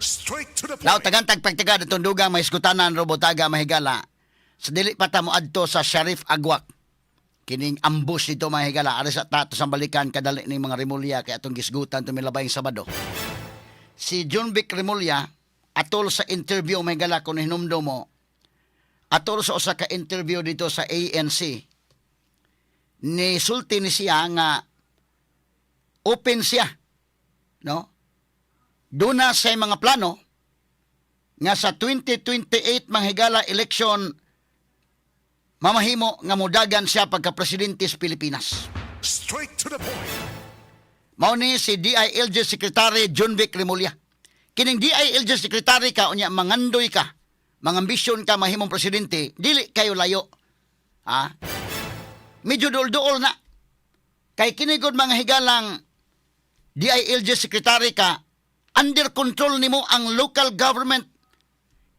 Straight to the Now, point. tagantag pagtaga itong dugang may iskutanan robotaga mahigala. Sa dili pa ta mo adto sa Sheriff Agwak. Kining ambush dito mahigala. Ari sa tato sa balikan kadali ni mga Rimulya kay atong gisgutan tumilabay Sabado. Si John Vic Rimulya atol sa interview mahigala kung hinumdo mo. Atol sa usa ka interview dito sa ANC. Ni sulti ni siya nga open siya. No? Doon na sa mga plano nga sa 2028 manghigala election mamahimo nga mudagan siya pagka-presidente sa Pilipinas. Straight to the point. Mao ni si DILG Secretary John Vic Rimulya. Kining DILG Secretary ka unya mangandoy ka, mangambisyon ka mahimong presidente, dili kayo layo. Ha? Medyo duol-duol na. Kay kinigod mga higalang DILG Secretary ka, under control nimo ang local government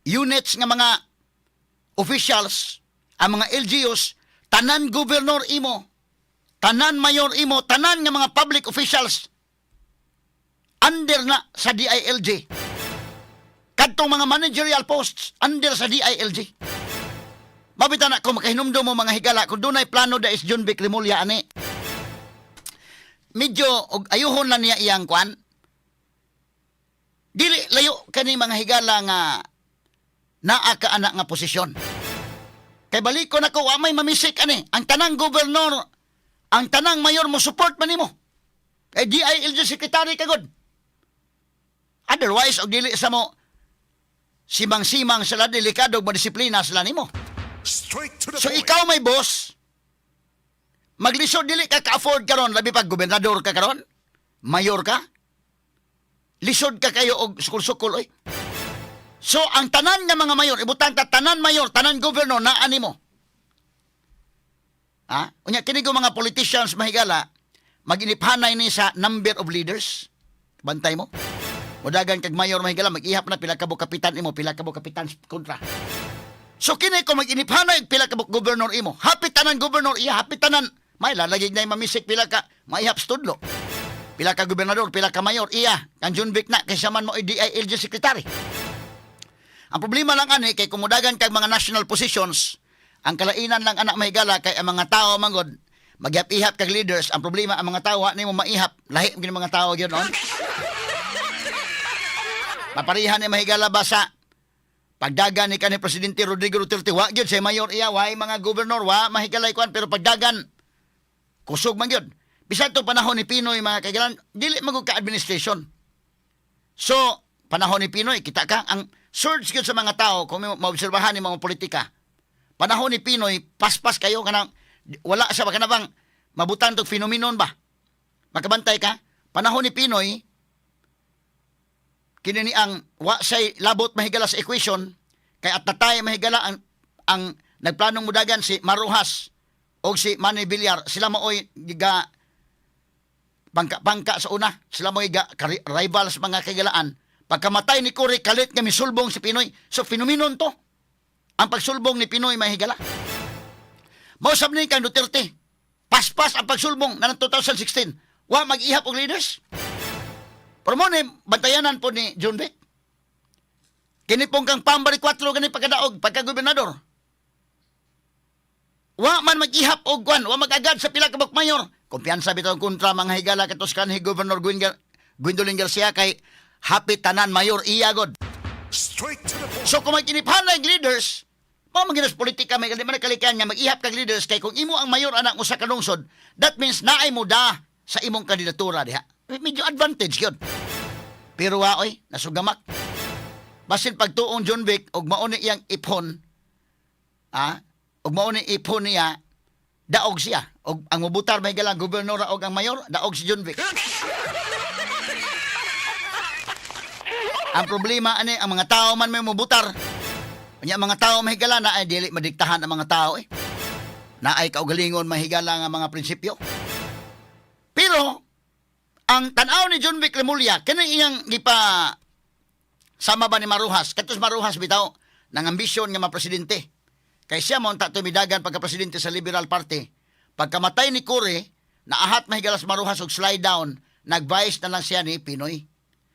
units nga mga officials, ang mga LGUs, tanan gobernador imo, tanan mayor imo, tanan nga mga public officials under na sa DILG. Kadtong mga managerial posts under sa DILG. Mabitan ako makahinumdo mo mga higala kung dunay plano da is John Vic Rimulya ani. Medyo og ayuhon lang niya iyang kwan. Dili layo kani mga higala nga naa ka anak nga posisyon. Kay balikon ako wa may mamisik ani. Ang tanang gobernador, ang tanang mayor mo support man nimo. Kay DILG secretary kagod. Otherwise og dili sa mo simang-simang sila delikado madisiplina sila nimo. Straight to the So point. ikaw may boss, maglisod dili ka ka-afford karon labi pag gobernador ka karon, mayor ka. Lisod ka kayo og sukul-sukul oy. So ang tanan nga mga mayor, ibutang ta tanan mayor, tanan governor naa nimo. Ha? Unya kini mga politicians mahigala, maginiphanay ni sa number of leaders. Bantay mo. Mudagan kag mayor mahigala, mag-ihap na pila ka buok kapitan imo, pila ka buok kapitan kontra. So kini ko maginiphanay pila ka buok governor imo. Hapit tanan governor iya, hapit tanan may lalagig na mamisik pila ka maihap studlo. Pila ka gobernador, pila ka mayor, iya, kang John Vic na, kaysa man mo DILG secretary. Ang problema lang ani, kay kumudagan kag mga national positions, ang kalainan lang anak mahigala, kay ang mga tao mangod, magyap-ihap kag leaders, ang problema, ang mga tao, ni mo maihap, lahi ng mga tao yun, no? Paparihan ni mahigala ba sa pagdagan ni kanhi Presidente Rodrigo Duterte, wa gyud say mayor iya, wa mga gobernador, wa mahigalay kwan, pero pagdagan, kusog man gyud. Bisan to panahon ni Pinoy mga kaigalan, dili magug ka administration. So, panahon ni Pinoy, kita ka, ang surge gyud sa mga tao, kung maobserbahan ni mga politika, panahon ni Pinoy, paspas kayo, kanang, wala sa kanabang, mabutan tog phenomenon ba? Makabantay ka? Panahon ni Pinoy, kinini ang wa say labot mahigala sa equation, kay at tatay mahigala ang nagplanong mudagan si Maruhas o si Manny Villar, sila maoy giga bangka sa una, sila mo rivals mga kagalaan. Pagkamatay ni Cory, kalit nga misulbong si Pinoy. So, phenomenon to. Ang pagsulbong ni Pinoy mahigala. Mausap ni kang Duterte, paspas ang pagsulbong na ng 2016. Wa mag-ihap og leaders. Pero mo ni, bantayanan po ni John Vic. Kini pong kang pambari 4 gani pagkadaog, pagka-gobernador. Wa man mag-ihap og kwan, wa mag-agad sa pila ka buk mayor. Kumpiyansa bitaw kontra mga higala katos kanhi Governor Gwendolyn Garcia kay hapit tanan mayor iya god. Straight to the point. So kung magkiniphanay leaders, mao maginas politika may man kalikan nga mag-ihap kag leaders kay kung imo ang mayor anak usa ka lungsod, that means naay mo da sa imong kandidatura diha. Medyo advantage yun. Pero waoy, nasugamak. Basin pagtuong John Vic og mao ni iyang ipon, og mao ni ipon niya, daog siya. Og ang mubutar may galang gobernador og ang mayor, daog si John Vic. Ang problema ani ang mga tao man may mubutar. Nya mga tao mahigala na ay dili madiktahan ang mga tao eh. Naay kaugalingon mahigala nga mga prinsipyo. Pero ang tanaw ni John Vic Rimulya kini iyang gipa sama ba ni Maruhas, katos Maruhas bitaw nang ambisyon nga mapresidente. Kay siya mo ta tumidagan pagka-presidente sa Liberal Party. Pagkamatay ni Cory, naahat mahigalas Maruhas og slide down, nag-vice na lang siya ni Pinoy.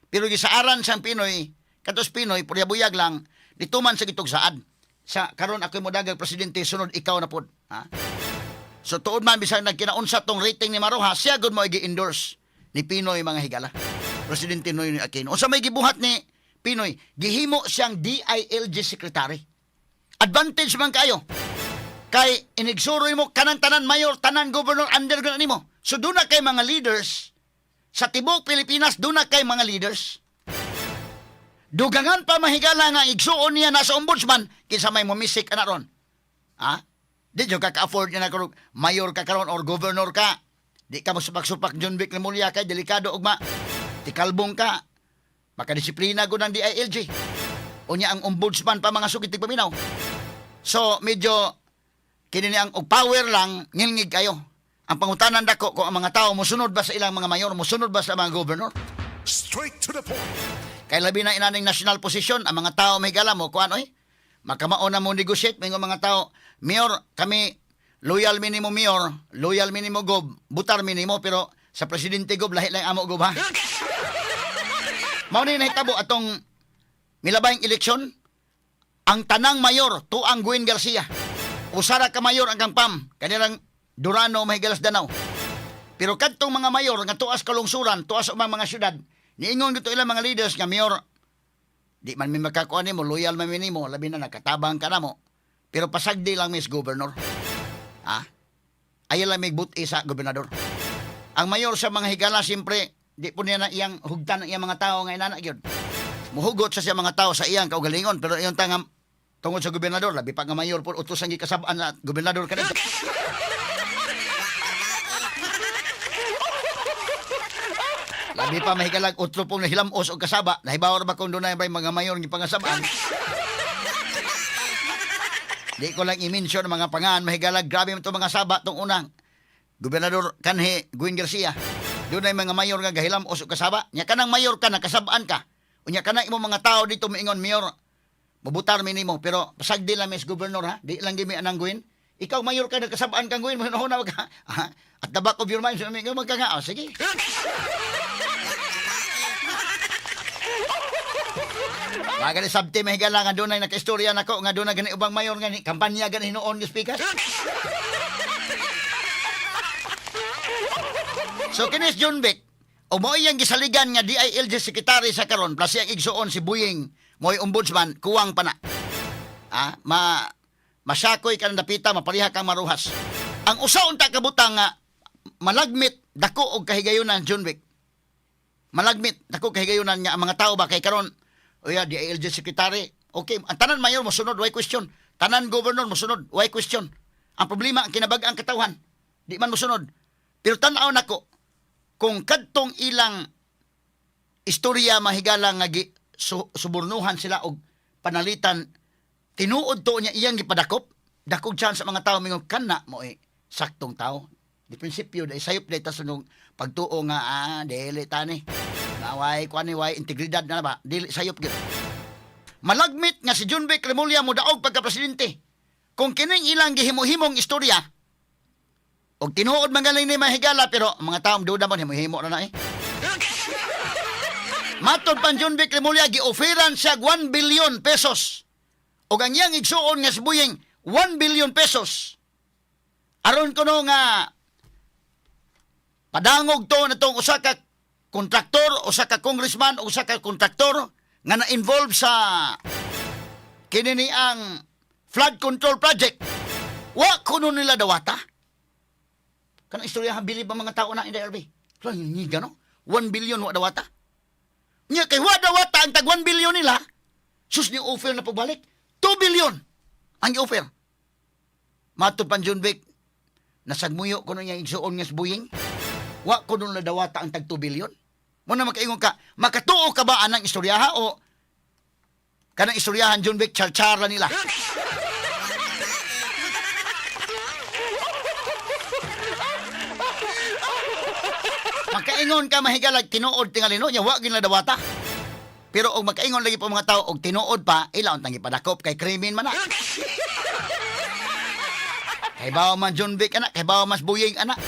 Pero gisaaran siyang Pinoy, katos Pinoy purya-buyag lang dituman sa gitog saad. Sa karon ako mo dagag presidente sunod ikaw na pod. Ha? So tuod man bisag nagkinaunsa tong rating ni Maruha, siya gud mo gi-endorse ni Pinoy mga higala. Presidente Noy Aquino. Unsa may gibuhat ni Pinoy, gihimo siyang DILG secretary. Advantage man kayo. Kay inigsuroy mo kanang tanan mayor, tanan governor under gud nimo. So doon na kay mga leaders sa tibok Pilipinas, doon na kay mga leaders. Dugangan pa mahigala nga igsuon niya na sa ombudsman kinsa may mumisik ana ron. Ha? Di jud ka afford niya na karong mayor ka karon or governor ka. Di ka mo supak-supak John Vic Remulla kay delikado ugma. Tikalbong ka. Makadisiplina gud ang DILG. Unya ang ombudsman pa mga sugid tigpaminaw. So medyo kini ang og power lang ngilngig kayo. Ang pangutanan dako kung ang mga tao mosunod ba sa ilang mga mayor, mosunod ba sa mga governor? Straight to the point. Kay labi na inaning national position, ang mga tao may gala mo, kuan oy. Makamao na mo negotiate may mga tao, mayor, kami loyal minimo mayor, loyal minimo gob, butar minimo pero sa presidente gob lahi lang amo gob ha. Mao ni nahitabo atong milabayng eleksyon, ang tanang mayor tuang Gwen Garcia. Usara ka mayor ang Pam, kanilang Durano Mahigalas Danau. Pero kadtong mga mayor nga tuas kalungsuran, tuas umang mga syudad, niingon gito ilang mga leaders nga mayor, di man mi makakuan nimo, loyal man mi nimo, labi na nakatabang ka namo. Pero pasagdi lang mis governor. Ha? Ayaw lang may buti sa gobernador. Ang mayor sa mga higala, siyempre, di po niya na iyang hugtan ang iyang mga tao nga inana gyud. Muhugot sa siya mga tao sa iyang kaugalingon, pero iyong tangam tungod sa gobernador, labi pa nga mayor po utos ang gikasabaan na gobernador kanito. Labi pa mahigalag utro pong nahilamos o kasaba, nahibawar ba kung doon na mga mayor ng pangasabaan? Di ko lang i-mention mga pangaan, mahigalag, grabe ito mga saba tong unang. Gobernador Kanhe Gwen Garcia, doon na mga mayor nga gahilamos o kasaba. Nya kanang mayor ka, nakasabaan ka. Unya kanang imo mga tao dito maingon, mayor, mabutar minimo, pero pasagdi lang mis gobernador ha, di lang gimi anang Gwen. Ikaw mayor ka, nakasabaan kang Gwen, mahuna ka. At the back of your mind, magkanga, oh, sige. Mga gani sabti mahigala nga doon ay nakaistorya nako nga doon na gani ubang mayor nga ni kampanya gani hinuon ng speakers. So kinis John Vic, o mo iyang gisaligan nga DILG secretary sa karon plus yang igsuon si Buying mo'y ombudsman kuwang pa na. Masyakoy ka ng dapita, mapariha kang maruhas. Ang usa unta kabutang nga malagmit dako og kahigayunan John Vic. Malagmit dako kahigayunan nga ang mga tao ba kay karon oya, DILG secretary. Okay, ang tanan mayor mo sunod, why question? Tanan governor mo sunod, why question? Ang problema, ang kinabag-ang katawhan. Di man mo sunod. Pero tanaw nako, kung kadtong ilang istorya mahigala nga suburnuhan sila og panalitan, tinuod to niya iyang gipadakop, dakog chance sa mga tao mingon kana mo saktong tao. Di prinsipyo, dahil sayop dahil tasunong pagtuo nga, dili tani. Naway kuan ni way integridad na ba dili sayop gyud. Malagmit nga si John Vic Remulla mo daog pagka presidente. Kung kining ilang gihimo-himong istorya og tinuod man galing ni mahigala pero mga tawo duda man himo-himo na na eh. Matod pan John Vic Remulla gi-offeran siya 1 billion pesos. Og ang iyang igsuon nga si Buying 1 billion pesos. Aron kuno nga padangog to natong usa ka kontraktor o sa ka congressman o sa ka kontraktor nga na-involve sa kinini ang flood control project. Wa kuno nila dawata. Kanang istorya habilib ang mga tao na in the LB. So, hindi gano? 1 billion wa dawata. Nya kay wa dawata ang tag 1 billion nila. Sus ni offer na pagbalik. 2 billion ang i-offer. Matod pan John Vic, nasagmuyo kuno niya igsuon nga Buying. Wa kuno na dawata ang tag 2 billion. Muna makaingon ka, makatuo ka ba anang istoryaha o kanang istoryahan John Vic charchara nila? Makaingon ka mahigalag tinuod tingalino nya wa gyud na dawata. Pero og makaingon lagi pa mga tao og tinuod pa ilaw tang ipadakop kay krimen man na. Kay bawo man John Vic anak, kay bawo mas Buying anak.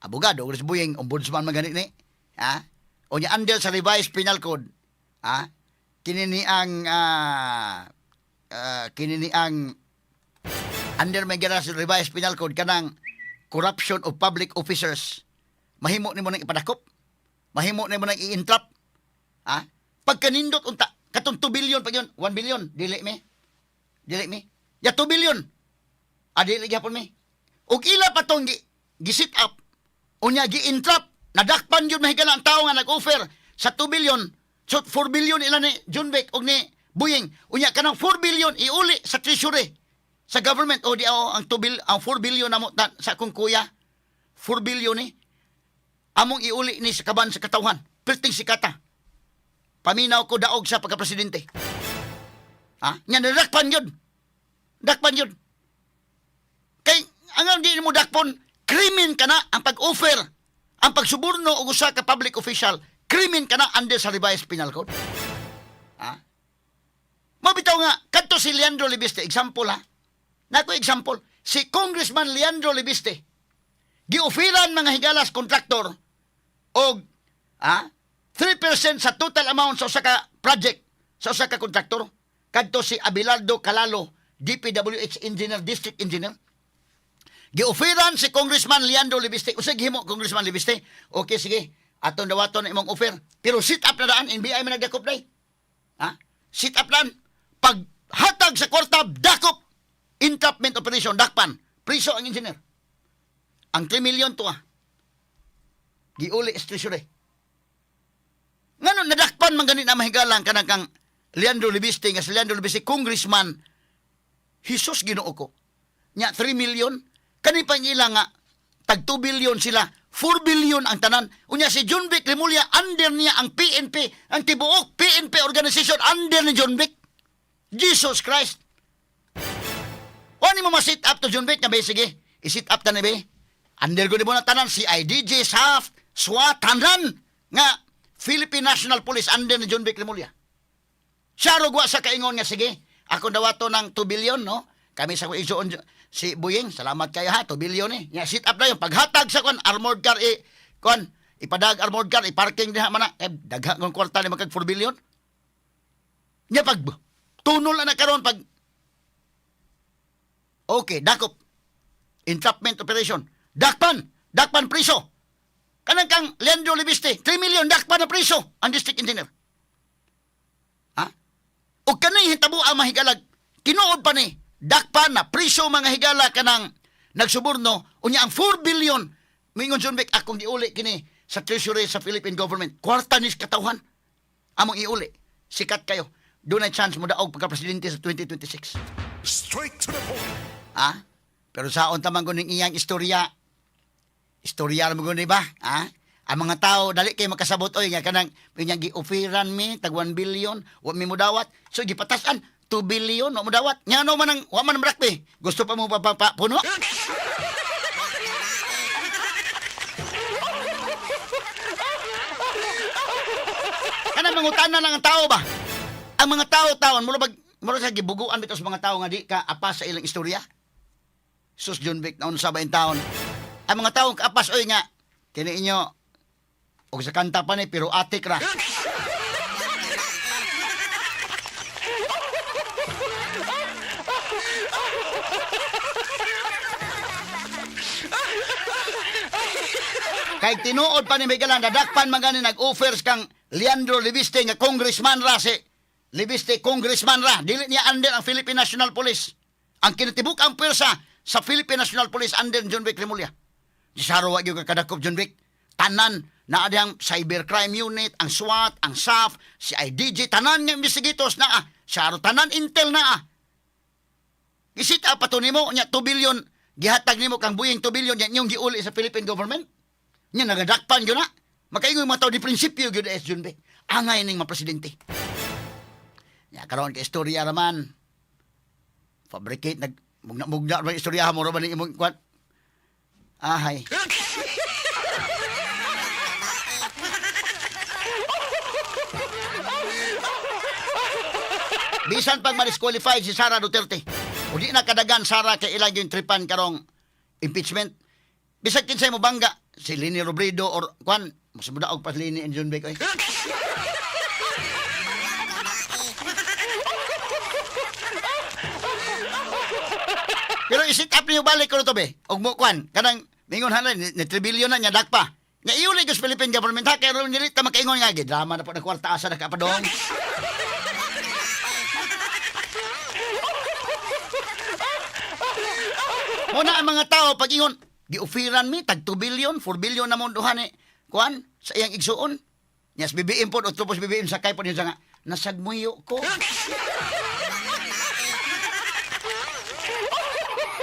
Abogado ulis Buying ombudsman man ganit ni. O niya under sa revised penal code. kinini ang under may gara sa revised penal code kanang corruption of public officers. Mahimo nimo nang ipadakop. Mahimo nimo nang i-entrap. Ha? Pagkanindot unta katong 2 billion pag yun, 1 billion dili mi. Ya 2 billion. Dili gyapon mi. Ug ila pa tong gi-sit up. Unya gi-entrap. Nadakpan yun mahigala ang tao nga nag-offer sa 2 billion. So 4 billion ila ni John Vic og ni Buying. Unya kanang 4 billion iuli sa treasury sa government o di ang 4 billion namo sa akong kuya. 4 billion ni among iuli ni sa kaban sa katawhan. Perting sikata. Paminaw ko daog sa pagka-presidente. Ha? Nya nadakpan yun. Dakpan yun. Kay ang di mo dakpon, krimen ka na ang pag-offer, ang pagsuborno og usa ka public official, krimen ka na under sa revised penal code. Ha? Mabitaw nga, kadto si Leandro Libiste, example ha. Nako example, si Congressman Leandro Libiste, gi-offeran mga higalas kontraktor og 3% sa total amount sa usa ka project, sa usa ka kontraktor. Kadto si Abelardo Calalo, DPWH engineer, district engineer. Gi-offeran si Congressman Leandro Libiste. Usag himo Congressman Libiste. Okay, sige. Aton dawaton imong offer. Pero sit up na daan, NBI man nagdakop day. Ha? Sit up daan. Paghatag sa kwarta, dakop. Entrapment operation, dakpan. Priso ang engineer. Ang 3 million to giuli sa treasury. Ngano nadakpan man ganit na mahigalang kanang kang Leandro Libiste nga si Leandro Libiste Congressman. Jesus Ginoo ko. Nya 3 million kani pa nila nga tag 2 billion sila. 4 billion ang tanan. Unya si John Vic Remulla under niya ang PNP, ang tibuok PNP organization under ni John Vic. Jesus Christ. Wani mo ma-sit up to John Vic nga ba sige. I-sit up ta ni ba. Under ko ni mo na tanan si IDJ, SAF, SWAT, tanan nga Philippine National Police under ni John Vic Remulla. Siya rugwa sa kaingon nga sige. Ako dawato ng 2 billion, no? Kami sa isuon si Buying, salamat kayo ha, 2 billion eh. Nya sit up na yung paghatag sa armored car ipadag armored car, i-parking diha man na. Dagha ng kwarta ni magkag 4 billion. Nya pag tunol na karon pag okay, dakop. Entrapment operation. Dakpan priso. Kanang kang Leandro Libiste, 3 million dakpan na priso ang district engineer. O kanay hitabo ang mahigalag, tinuod pa ni, dakpan na, priso mga higala kanang nagsuborno, unya ang 4 billion, mingon John Vic, akong iuli kini sa treasury sa Philippine government, kwarta nis katawhan, among iuli, sikat kayo, doon ay chance mo daog pagka-presidente sa 2026. Straight to the point. Pero saon tamang kuning iyang istorya mo kuning ba? Ang mga tao, dali kayo makasabot, oy, nga kanang, pinyang gi-offeran mi, tag 1 billion, wa mi mo dawat. So, gipatasan, 2 billion, wa mo dawat. Nga no man ang, wa man brakpe. Gusto pa mo puno? Kanang mangutana lang ang tao ba? Ang mga tao, mura sa gibuguan bitaw sa mga tao nga di ka apas sa ilang istorya. Sus John Vic, naon sa bain taon. Ang mga tao kaapas, oy nga, kini inyo, o sa kanta pa ni, pero atik ra. Kay tinuod pa ni Miguelan, dadakpan magani nag-offers kang Leandro Libiste nga congressman ra si Libiste congressman ra. Dili niya under ang Philippine National Police. Ang kinatibuk ang pwersa sa Philippine National Police under John Vic Remulla. Di saro wa gyud kadakop John Vic. Tanan na adang cybercrime unit, ang SWAT, ang SAF, si IDJ, tanan nga investigators na saro tanan intel na Isit pa to nimo nya 2 billion gihatag nimo kang Buying 2 billion nya inyong giuli sa Philippine government. Nya nagadakpan gyud na. Makaingon mga tao di prinsipyo gyud es John Vic. Angay ning mga presidente. Ya karon ka istorya raman. Fabricate mugna ra istorya mo ra ba ning imong kwat. Ahay. Bisan pag ma-disqualified si Sara Duterte. O di na kadagan Sara kay ilang yung tripan karong impeachment. Bisan kinsay mo bangga si Leni Robredo or kwan mas mudaog pa Leni and John Vic. isit up niyo balik ko to be. Og mo kwan kanang mingon hanan ni 3 billion na nya dakpa. Nga iuli ko sa Philippine government ha kay ron dili ta makaingon nga gid drama na po na kwarta asa na kapadong. Muna ang mga tao pag ingon giufiran mi tag 2 billion, 4 billion na mo duha ni kuan sa iyang igsuon. Yes, BBM po, o tupos BBM sakay po niya nga, nasagmuyo ko.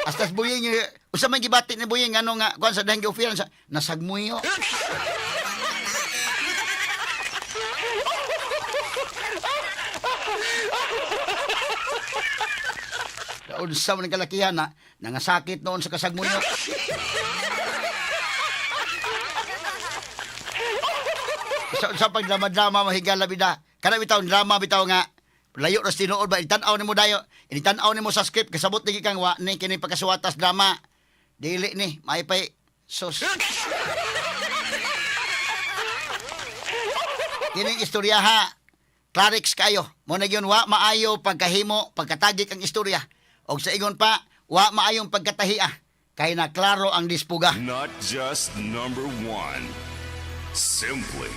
Astas buying, usa may gibati ni buying, ano nga, kuan sa dahing giufiran sa, nasagmuyo. Unsa man ang kalakihan na, nangasakit noon sa kasagmuyo. Sa pag drama-drama mahigala bida. Kana bitaw drama bitaw nga layo ra tinuod ba itan-aw nimo dayo. Itan-aw nimo sa script kasabot ni kang wa ni kini pagkasuwatas drama. Dili ni maipay sus. Kining istorya ha. Clarix kayo. Mo na gyud wa maayo pagkahimo pagkatagik ang istorya. Og sa ingon pa wa maayong pagkatahiya. Kay na klaro ang dispuga. Not just number one. Simply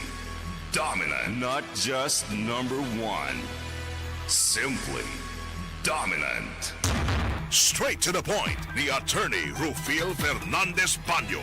dominant. Not just number one. Simply dominant. Straight to the point. The attorney Rufil Fernandez Banyo